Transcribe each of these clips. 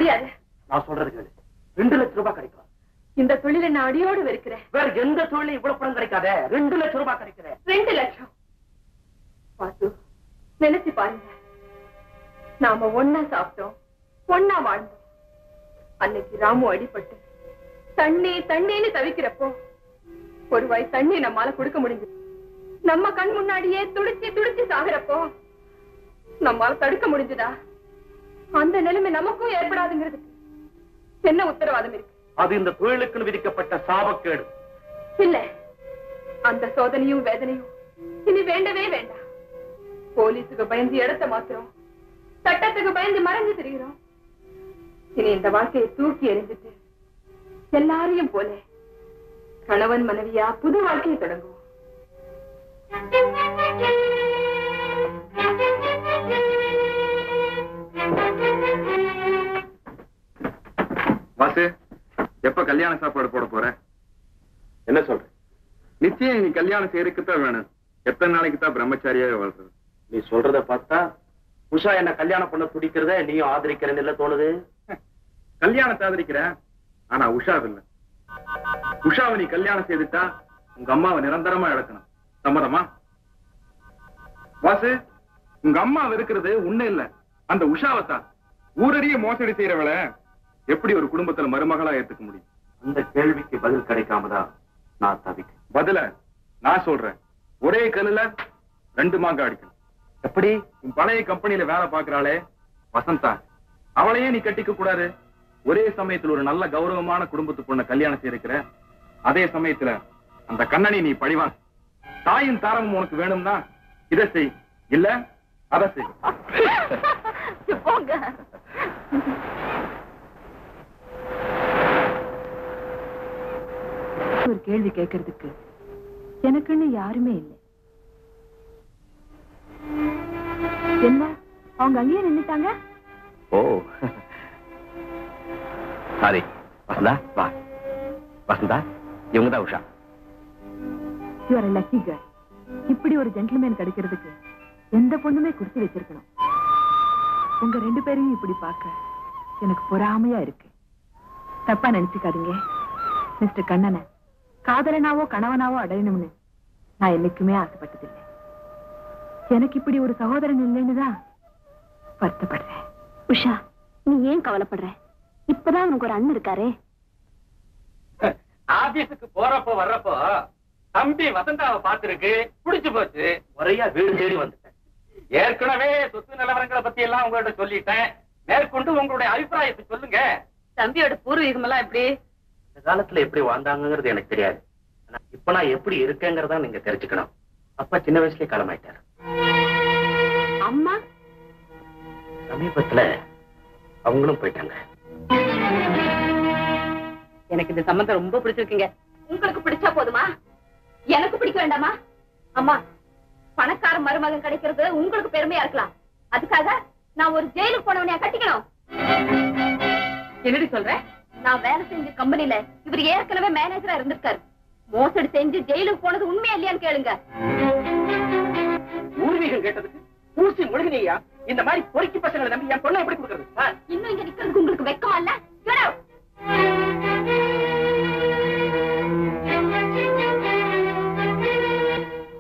முடியாது. நான் சொல்றது கேளு. 2 லட்சம் ரூபாய் கிடைக்கும். இந்த தொழிலை நான் அடியோடு வெறுக்கிறேன். வேற எந்த தொழிலும் இவ்வளவு பணம் கிடைக்காத. 2 லட்சம் ரூபாய் கிடைக்கிறேன். 2 லட்சம். பாத்து நினைச்சு பாருங்க. நாம ஒன்னா சாப்பிட்டோம், ஒன்னா வாழ்ந்தோம். அன்னைக்கு ராமு அடிபட்டு தண்ணி தண்ணின்னு தவிக்கிறப்போ ஒரு வாய் தண்ணி நம்மால கொடுக்க முடிஞ்சது. நம்ம கண் முன்னாடியே துடிச்சு துடிச்சு சாகுறப்போ நம்மால தடுக்க முடிஞ்சதா? அந்த நிலைமை நமக்கும் ஏற்படாதுங்கிறதுக்கு என்ன உத்தரவாதம் இருக்கு? அது இந்த தொழிலுக்கு விதிக்கப்பட்ட சாபக்கேடு. இல்ல, அந்த சோதனையும் வேதனையும் இனி வேண்டவே வேண்டாம். போலீஸுக்கு பயந்து இடத்தை மாத்துறோம், சட்டத்துக்கு பயந்து மறைஞ்சு திரிகிறோம். இனி இந்த வாழ்க்கையை தூக்கி எறிஞ்சிட்டு எல்லாரையும் போல கணவன் மனைவியா புது வாழ்க்கையை தொடங்குவோம். வாசு, எப்ப கல்யாண சாப்பாடு போட போற? என்ன சொல்ற? நிச்சயம் நீ கல்யாணம் செய்யறதுக்குத்தான் வேணும். எத்தனை நாளைக்கு தான் பிரம்மச்சாரியாவே வாழ்றது? நீ சொல்றத பார்த்தா உஷா என்ன கல்யாணம் பண்ண துடிக்கிறத நீயும் ஆதரிக்கிறேன்னு இல்ல தோணுது. கல்யாணத்தை ஆதரிக்கிற, ஆனா உஷாவை இல்ல. உஷாவை நீ கல்யாணம் செய்துட்டா உங்க அம்மாவை நிரந்தரமா இழக்கணும். சம்மதமா? வாசு, உங்க அம்மா இருக்கிறது உன்ன இல்ல, அந்த உஷாவைத்தான். ஊரறிய மோசடி செய்யறவளை எப்படி ஒரு குடும்பத்துல மருமகளா ஏத்துக்க முடியும்? அந்த கேள்விக்கு பதில் கிடைக்காமதான் நான் தவிக்க. பதில நான் சொல்றேன். ஒரே கல்லுல 2 மாங்காய் அடிக்கணும். எப்படி? உன் பழைய கம்பெனியில வேலை பாக்குறாளே வசந்தா, அவளையே நீ கட்டிக்க கூடாது. ஒரே சமயத்துல ஒரு நல்ல கௌரவமான குடும்பத்து பொண்ண கல்யாணம் செய்திருக்கிற, அதே சமயத்துல அந்த கண்ணனை நீ பழிவான். தாயும் தாரமும் உனக்கு வேணும்னா இதை செய், இல்ல அதை செய். ஒரு கேள்வி கேட்கறதுக்கு எனக்குன்னு யாருமே இல்லை. என்ன அவங்க அங்கேயே நின்னுட்டாங்க? ஓ சாரி. வசந்தா வா. வசந்தா, இவங்கதான் Usha. You are a lucky girl. இப்படி ஒரு ஜென்டில்மேன் கிடைக்கிறதுக்கு எந்த பொண்ணுமே கொடுத்து வச்சிருக்கணும். உங்க 2 பேரையும் இப்படி பார்க்க எனக்கு பொறாமையா இருக்கு. தப்பா நினைச்சுக்காதீங்க. மிஸ்டர் கண்ணனை காதலனாவோ கணவனாவோ அடையணும்னு நான் என்னைக்குமே ஆசைப்பட்டதில்லை. எனக்கு இப்படி ஒரு சகோதரன் இல்லைன்னுதான் வருத்தப்படுறேன். உஷா, நீ ஏன் கவலைப்படுற? இப்பதான் உனக்கு ஒரு அண்ணன் இருக்காரே. ஆபீஸுக்கு போறப்போ வர்றப்போ தம்பி வசந்தாவை பார்த்திருக்கு, புடிச்சு போச்சு. முறையா வீடு தேடி வந்துட்டேன். ஏற்கனவே சொத்து நிலவரங்களை பத்தி எல்லாம் உங்கள்ட்ட சொல்லிட்டேன். மேற்கொண்டு உங்களுடைய அபிப்பிராயத்தை சொல்லுங்க. தம்பியோட பூர்வீகம் எல்லாம் எப்படி? இந்த காலத்துல எப்படி வாழ்ந்தாங்கிறது எனக்கு தெரியாது. இப்ப நான் எப்படி இருக்கேங்கிறதா நீங்க தெரிஞ்சுக்கணும். அப்பா சின்ன வயசுலயே காலமாயிட்டாரு. அம்மா சமீபத்துல அவங்களும் போயிட்டாங்க. எனக்கு இந்த சம்பந்தம் ரொம்ப பிடிச்சிருக்கீங்க. உங்களுக்கு பிடிச்சா போதுமா? எனக்கு பிடிக்க வேண்டாமா? அம்மா, பணக்கார மருமகன் கிடைக்கிறது உங்களுக்கு பெருமையா இருக்கலாம். அதுக்காக நான் ஒரு ஜெயிலுக்கு போனவனையா கட்டிக்கணும்? என்னடி சொல்ற? நான் வேலை செஞ்ச கம்பெனில இவர் ஏற்கனவே மேனேஜரா இருந்திருக்காரு. மோசடி செஞ்சு ஜெயிலுக்கு போனது உண்மையா இல்லையான்னு கேளுங்க. பூர்வீகம் கேட்டதுக்கு பூசி முழுகினியா? இந்த மாதிரி பொறுக்கி பசங்களை நம்பி என் பொண்ணை எப்படி கொடுக்கறது? இன்னும் இங்க நிக்கிறதுக்கு உங்களுக்கு வெக்கமா இல்ல?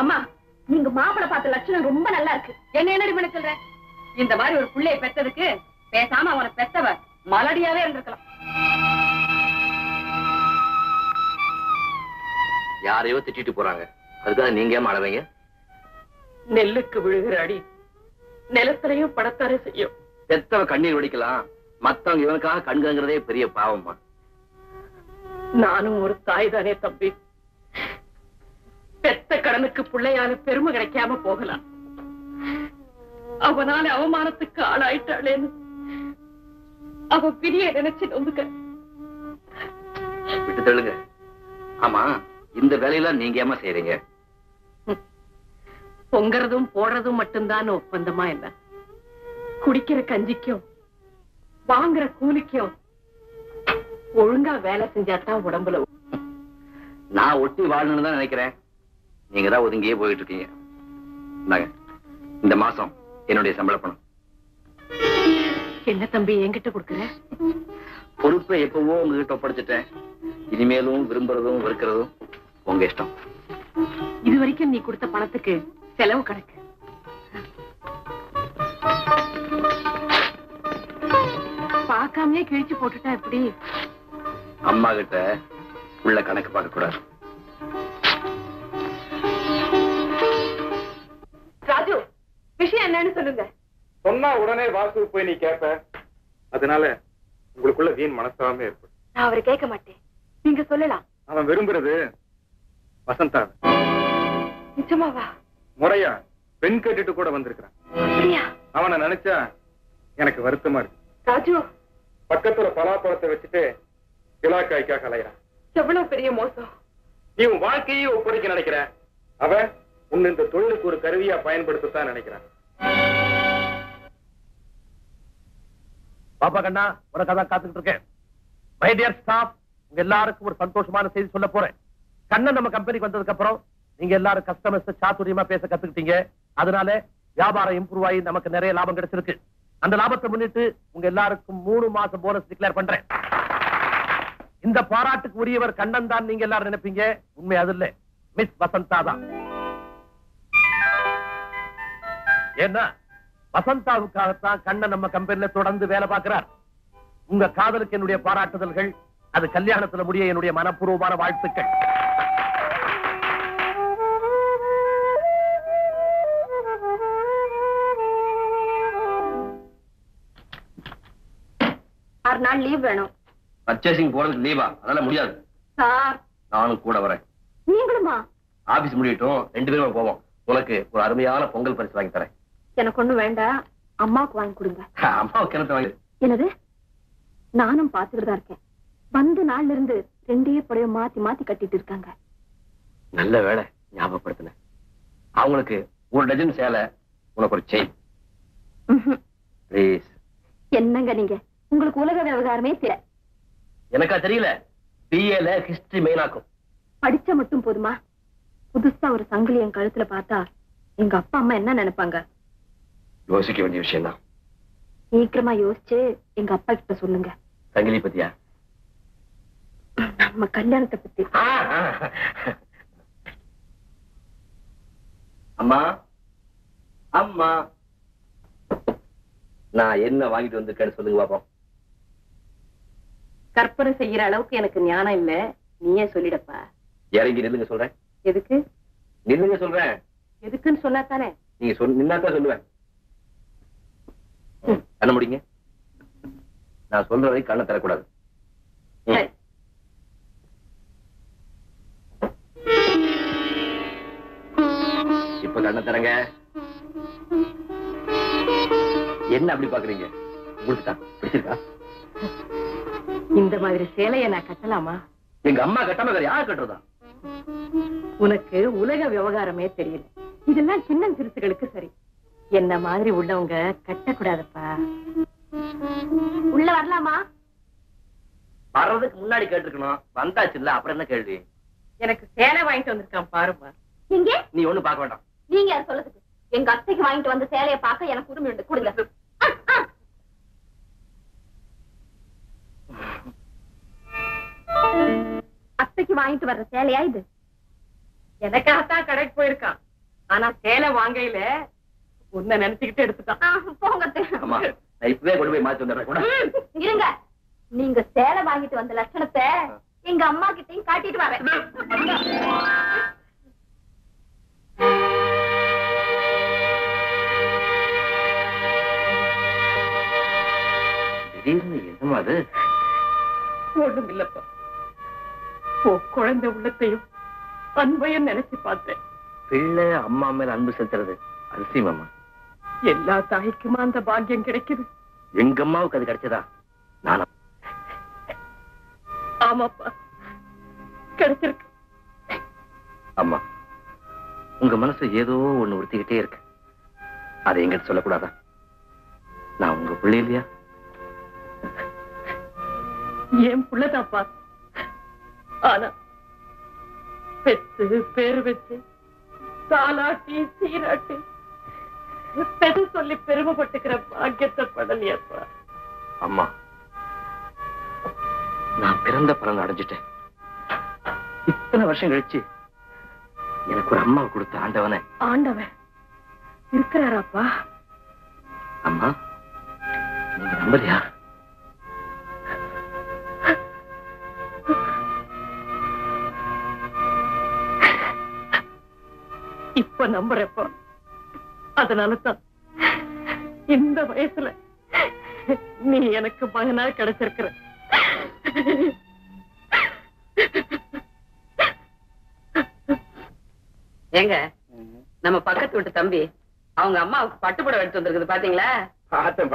அம்மா, நீங்க மாப்பிளை பார்த்த லட்சணம் ரொம்ப நல்லா இருக்கு. என்ன பண்ண சொல்ற? இந்த மாதிரி ஒரு பிள்ளைய பெற்றதுக்கு பேசாம அவனை பெத்தவ மலடியாவே இருந்திருக்கலாம். யாரையோ திட்டிட்டு போறாங்க, அதுக்காக நீங்க ஏன் அழவீங்க? நெல்லுக்கு விழுகிற அடி நிலத்திலையும் படத்தாரே செய்யும். பெத்தவ கண்ணீர் வடிக்கலாம், மத்தவங்க இவனுக்காக கண்கங்கிறதே பெரிய பாவமா. நானும் ஒரு தாய் தானே தம்பி. பெத்த கடனுக்கு பிள்ளையால பெருமை கிடைக்காம போகலாம். அவனால அவமானத்துக்கு ஆளாயிட்டாளேன்னு அவ பிரிய நினைச்சு நொந்துக்க. விட்டு தள்ளுங்க. ஆமா, இந்த வேலையெல்லாம் நீங்க ஏமா செய்யறீங்க? பொங்கறதும் போடுறதும் மட்டும்தான் ஒப்பந்தமா இல்ல. குடிக்கிற கஞ்சிக்கும் வாங்குற கூலிக்கும் ஒழுங்கா வேலை செஞ்சாதான் உடம்புல. நான் ஒட்டி வாழணும்னு தான் நினைக்கிறேன். நீங்க தான் ஒதுங்கியே போயிட்டு இருக்கீங்க. இந்த மாசம் என்னுடைய சம்பள பணம். என்ன தம்பி என்கிட்ட கொடுக்குற? பொறுப்பை எப்பவோ உங்ககிட்ட ஒப்படைச்சிட்டேன். இனிமேலும் விரும்புறதும் வெறுக்கிறதும் உங்க இஷ்டம். இது வரைக்கும் நீ கொடுத்த பணத்துக்கு செலவு கணக்கு. பார்க்காமலே கிழிச்சு போட்டுட்டா எப்படி? அம்மா கிட்ட உள்ள கணக்கு பார்க்க கூடாது. ராஜு, விஷயம் என்னன்னு சொல்லுங்க. சொன்னா உடனே வாசு போய் நீ கேட்ப. அதனால உங்களுக்குள்ள வீண் மனசாமே ஏற்படும். நான் அவரை கேட்க மாட்டேன், நீங்க சொல்லலாம். அவன் விரும்புறது வசந்தா. நிஜமாவா? முறையா பெண் கேட்டுட்டு கூட வந்திருக்கிறான். அப்படியா? அவனை நினைச்சா எனக்கு வருத்தமா இருக்கு. ராஜு, பக்கத்துல பலாப்பழத்தை வச்சுட்டு இலாக்காய்க்காக அலைகிறான். எவ்வளவு பெரிய மோசம். நீ உன் வாழ்க்கையை ஒப்படைக்க நினைக்கிற. அவன் உன்னை இந்த தொழிலுக்கு ஒரு கருவியா பயன்படுத்தத்தான் நினைக்கிறான். பாப்பா கண்ணா, உனக்கு அதான் காத்துக்கிட்டு இருக்கேன். மை டியர் ஸ்டாஃப், உங்க எல்லாருக்கும் ஒரு சந்தோஷமான செய்தி சொல்ல போறேன். கண்ணன் நம்ம கம்பெனிக்கு வந்ததுக்கு அப்புறம் நீங்க எல்லாரும் கஸ்டமர்ஸ் சாதுரியமா பேச கத்துக்கிட்டீங்க. அதனால வியாபாரம் இம்ப்ரூவ் ஆகி நமக்கு நிறைய லாபம் கிடைச்சிருக்கு. அந்த லாபத்தை முன்னிட்டு உங்க எல்லாருக்கும் 3 மாசம் போனஸ் டிக்ளேர் பண்றேன். இந்த பாராட்டுக்கு உரியவர் கண்ணன் தான் நீங்க எல்லாரும் நினைப்பீங்க. உண்மை அது இல்ல, மிஸ் வசந்தா தான். ஏன்னா வசந்தாவுக்காகத்தான் கண்ணன் நம்ம கம்பெனில தொடர்ந்து வேலை பார்க்கிறார். உங்க காதலுக்கு என்னுடைய பாராட்டுதல்கள். அது கல்யாணத்துல முடிய என்னுடைய மனப்பூர்வமான வாழ்த்துக்கள். ஒரு நாள் லீவ் வேணும். பர்ச்சேசிங் போறதுக்கு லீவா? அதெல்லாம் முடியாது சார். நானும் கூட வரேன். நீங்களுமா? ஆபீஸ் முடியட்டும், 2 பேரும் போவோம். உனக்கு ஒரு அருமையான பொங்கல் பரிசு வாங்கி தரேன். எனக்கு ஒண்ணு வேண்டாம், அம்மாவுக்கு வாங்கி கொடுங்க. அம்மாவுக்கு கிணத்து வாங்கி. என்னது? நானும் பாத்துக்கிட்டு தான் இருக்கேன். வந்த நாள்ல இருந்து 2 புடவை மாத்தி மாத்தி கட்டிட்டு இருக்காங்க. நல்ல வேலை ஞாபகப்படுத்தின. அவங்களுக்கு 1 டஜன் சேலை, உனக்கு ஒரு செயின். ப்ளீஸ். என்னங்க நீங்க? உங்களுக்கு உலக விவகாரமே தெரியல. எனக்கா தெரியல? பிஏல ஹிஸ்டரி மெயினாக்கும். படிச்ச மட்டும் போதுமா? புதுசா ஒரு சங்கிலி என் கழுத்துல பார்த்தா எங்க அப்பா அம்மா என்ன நினைப்பாங்க? யோசிக்க வேண்டிய விஷயம் தான். சீக்கிரமா யோசிச்சு எங்க அப்பா கிட்ட சொல்லுங்க. சங்கிலி பத்தியா? நம்ம கல்யாணத்தை பத்தி. அம்மா, அம்மா, நான் என்ன வாங்கிட்டு வந்திருக்கேன்னு சொல்லுங்க பாப்போம். கற்பனை செய்யற அளவுக்கு எனக்கு ஞானம் இல்ல, நீயே சொல்லிடப்பா. இறங்கி நில்லுங்க சொல்றேன். எதுக்கு? நில்லுங்க சொல்றேன். எதுக்குன்னு சொன்னா தானே? நீங்க நின்னாதான் சொல்லுவேன். கண்ண முடிங்க. நான் சொல்ற வரைக்கும் கண்ணை தரக்கூடாது. இப்ப கண்ணை தரங்க. என்ன அப்படி பாக்குறீங்க? உங்களுக்கு பிடிச்சிருக்கா? இந்த மாதிரி சேலையை நான் கட்டலாமா? எங்க அம்மா கட்டாம வேற யார் கட்டுறதா? உனக்கு உலக விவகாரமே தெரியல. இதெல்லாம் சின்ன சிறுசுகளுக்கு சரி. என்ன மாதிரி உள்ளவங்க கட்டக்கூடாதப்பா. உள்ள வரலாமா? வர்றதுக்கு முன்னாடி கேட்டுக்கணும். வந்தாச்சு இல்ல, அப்புறம் என்ன கேள்வி? எனக்கு சேலை வாங்கிட்டு வந்திருக்கான் பாருமா. எங்க? நீ ஒண்ணும் பார்க்க வேண்டாம். நீங்க யார் சொல்றதுக்கு? எங்க அத்தைக்கு வாங்கிட்டு வந்த சேலையை பார்க்க எனக்கு உரிமை உண்டு. கொடுங்க. அத்தைக்கு வாங்கிட்டு வர்ற சேலையா இது? எனக்காகத்தான் கடைக்கு போயிருக்கான். ஆனா சேலை வாங்கையில உன்னை நினைச்சுக்கிட்டு எடுத்துட்டான். போங்க. ஆமா, நான் இப்பவே கொண்டு போய் மாத்தி வந்துடுறேன் கூட. இருங்க, நீங்க சேலை வாங்கிட்டு வந்த லட்சணத்தை எங்க அம்மா கிட்டையும் காட்டிட்டு வரேன். திடீர்னு என்னமா அது? ஒண்ணும் இல்லப்பா. குழந்தை உள்ளத்தையும் அன்பையும் நினைச்சு பார்த்தேன். பிள்ளை அம்மா மேல அன்பு செலுத்துறது அதிசயமாமா. எல்லா தாய்க்குமா அந்த பாக்கியம் கிடைக்குது? எங்க அம்மாவுக்கு அது கிடைச்சதா? நானா? ஆமாப்பா, கிடைச்சிருக்கு. அம்மா, உங்க மனசு ஏதோ ஒண்ணு உறுத்திக்கிட்டே இருக்கு. அதை எங்கிட்ட சொல்லக்கூடாதா? நான் உங்க பிள்ளை இல்லையா? ஏன் புள்ளதாப்பா. ஆனா பெத்து பேரு வச்சு தாலாட்டி சீராட்டி பெரு சொல்லி பெருமைப்பட்டுக்கிற பாக்கியத்தை படலையப்பா. அம்மா, நான் பிறந்த பலன் அடைஞ்சிட்டேன். இத்தனை வருஷம் கழிச்சு எனக்கு ஒரு அம்மா கொடுத்த ஆண்டவனை. ஆண்டவன் இருக்கிறாராப்பா? அம்மா, நீங்க நம்பலையா? இப்ப நம்புறப்போ அதனாலதான் இந்த வயசுல நீ எனக்கு மகனா கிடைச்சிருக்கிற. ஏங்க, நம்ம பக்கத்து வீட்டு தம்பி அவங்க அம்மாவுக்கு பட்டுப்புடவை எடுத்து வந்திருக்குது பாத்தீங்களா?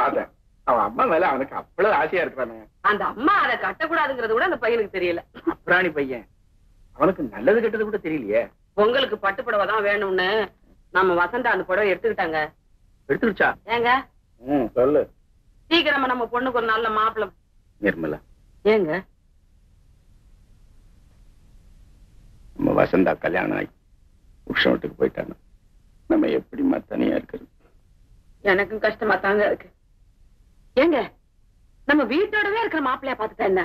பார்த்தேன். அவன் அம்மா மேல அவனுக்கு அவ்வளவு ஆசையா இருக்கிறானே. அந்த அம்மா அதை கட்டக்கூடாதுங்கிறது கூட அந்த பையனுக்கு தெரியல. அப்புறாணி பையன், அவனுக்கு நல்லது கெட்டது கூட தெரியலையே. உங்களுக்கு பட்டுப்புடவை தான் வேணும்னு நம்ம வசந்தா அந்த புடவை எடுத்துக்கிட்டாங்க. எடுத்துருச்சா? ஏங்க சொல்லு. சீக்கிரமா நம்ம பொண்ணுக்கு ஒரு நல்ல மாப்பிள்ளை. நிர்மலா, ஏங்க நம்ம வசந்தா கல்யாணம் ஆகி புருஷன் வீட்டுக்கு போயிட்டாங்க. நம்ம எப்படிமா தனியா இருக்கிறது? எனக்கும் கஷ்டமா தாங்க இருக்கு. ஏங்க, நம்ம வீட்டோடவே இருக்கிற மாப்பிள்ளையா பாத்துட்டா என்ன?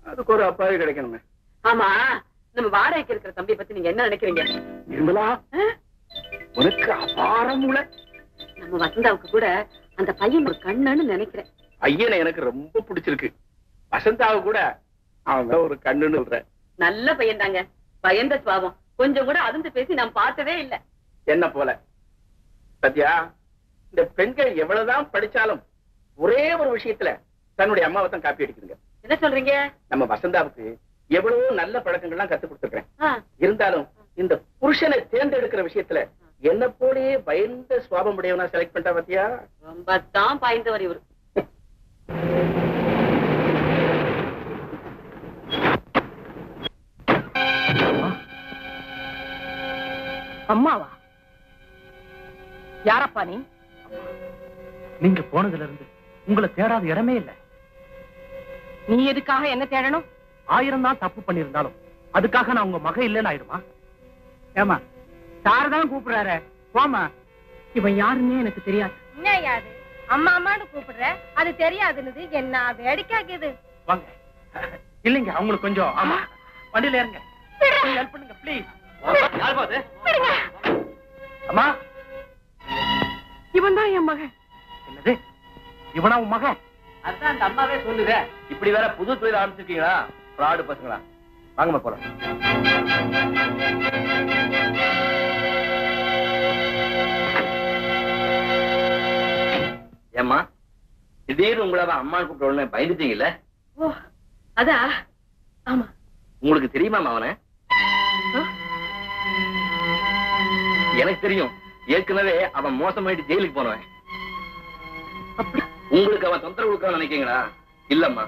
அதுக்கு ஒரு அப்பாவே கிடைக்கணுமே. ஆமா, நம்ம வாடகைக்கு இருக்கிற தம்பியை பத்தி நீங்க என்ன நினைக்கிறீங்க? நிர்மலா, உனக்கு அபாரம் உள்ள. நம்ம வசந்தாவுக்கு கூட அந்த பையன் ஒரு கண்ணுன்னு நினைக்கிறேன். பையனை எனக்கு ரொம்ப பிடிச்சிருக்கு. வசந்தாவை கூட அவன் ஒரு கண்ணுன்னு சொல்ற. நல்ல பையன் தாங்க, பயந்த சுவாபம். கொஞ்சம் கூட அதிர்ந்து பேசி நான் பார்த்ததே இல்ல. என்ன போல சத்யா, இந்த பெண்கள் எவ்வளவுதான் படிச்சாலும் ஒரே ஒரு விஷயத்துல தன்னுடைய அம்மாவை தான் காப்பி அடிக்குதுங்க. என்ன சொல்றீங்க? நம்ம வசந்தாவுக்கு எவ்வளவோ நல்ல பழக்கங்கள்லாம் கத்து கொடுத்துருக்கேன். ஆ, இருந்தாலும் இந்த புருஷனை தேர்ந்தெடுக்கிற விஷயத்துல என்ன போலயே பயந்த சுவாபம் உடையவனா செலக்ட் பண்ணிட்டா பாத்தியா? ரொம்ப தான் பாய்ந்தவர் இவரு. அம்மாவா? யாரப்பா நீ? நீங்க போனதுல இருந்து உங்களை தேடாத இடமே இல்ல. நீ எதுக்காக என்ன தேடணும்? 1000 தான் தப்பு பண்ணிருந்தாலும் அதுக்காக நான் உங்க மக இல்லைன்னு ஆயிடுமா? ஏமா சாரதான் கூப்பிடுறாரு, போமா. இவன் யாருன்னே எனக்கு தெரியாது. என்ன யாது அம்மா அம்மான்னு கூப்பிடுற? அது தெரியாதுன்னு என்ன வேடிக்கைக்குது? வாங்க. இல்லைங்க, அவங்களுக்கு கொஞ்சம். ஆமா, வண்டியில இருங்க. ஹெல்ப் பண்ணுங்க ப்ளீஸ். யார் பாத்து? அம்மா, இவன் தான் என் மகன். என்னது? இவனா உன் மகன்? அதான் அந்த அம்மாவே சொல்லுதே. இப்படி வேற புது தொழில் ஆரம்பிச்சிருக்கீங்களா? ஃப்ராடு பசங்களா? வாங்கம்மா போலாம். ஏம்மா, திடீர்னு உங்களை அம்மா கூப்பிட்ட உடனே பயந்துட்டீங்கல்ல? ஓ, அதா? ஆமா. உங்களுக்கு தெரியுமா அவனை? எனக்கு தெரியும். ஏற்கனவே அவன் மோசமாயிட்டு ஜெயிலுக்கு போனவன். உங்களுக்கு அவன் தொந்தரவு கொடுக்க நினைக்கீங்களா? இல்லம்மா,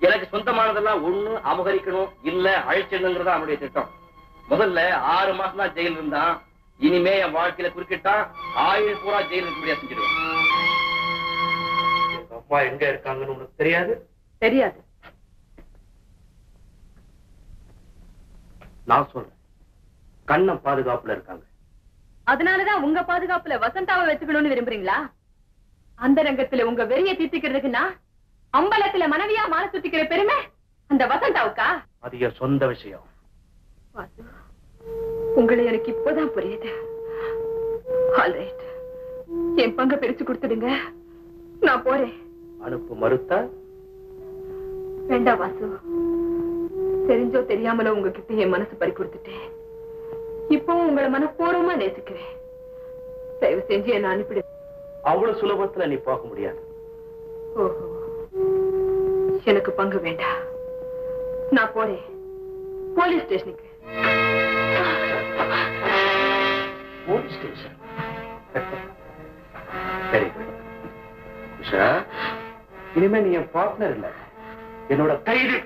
எனக்கு சொந்தமானதெல்லாம் ஒண்ணு அபகரிக்கணும், இல்ல அழிச்சிடணுங்கிறதா அவனுடைய திட்டம். முதல்ல 6 மாசம் தான் ஜெயில் இருந்தான். இனிமே என் வாழ்க்கையில குறுக்கிட்டா 1000 பூரா ஜெயில் இருக்க முடியாது செஞ்சிடுவேன். அம்மா எங்க இருக்காங்கன்னு உனக்கு தெரியாது? தெரியாது. நான் சொல்றேன், கண்ணன் பாதுகாப்புல இருக்காங்க. அதனாலதான் உங்க பாதுகாப்புல வசந்தாவை வச்சுக்கணும்னு விரும்புறீங்களா? அந்த ரங்கத்துல உங்க வெறிய தீர்த்துக்கிறதுக்குன்னா அம்பலத்துல மனைவியா மாலை சுத்திக்கிற பெருமை அந்த வசந்தாவுக்கா? அது என் சொந்த விஷயம். உங்களை எனக்கு இப்பதான் புரியுது. ஆல்ரைட், என் பங்க பிரிச்சு கொடுத்துடுங்க, நான் போறேன். அனுப்பு மறுத்தா? வேண்டாம் வாசு, தெரிஞ்சோ தெரியாமலோ உங்ககிட்ட என் மனசு பறி கொடுத்துட்டேன். இப்பவும் உங்களை மனப்பூர்வமா நேசிக்கிறேன். தயவு செஞ்சு என்ன அனுப்பிடு. அவ்வளவு சுலபத்துல நீ போக முடியாது. ஓஹோ, எனக்கு பங்கு வேண்டாம், நான் போறேன் போலீஸ் ஸ்டேஷனுக்கு. Police station? சரி உஷா, இனிமே நீ என் பார்ட்னர் இல்ல, என்னோட கைது.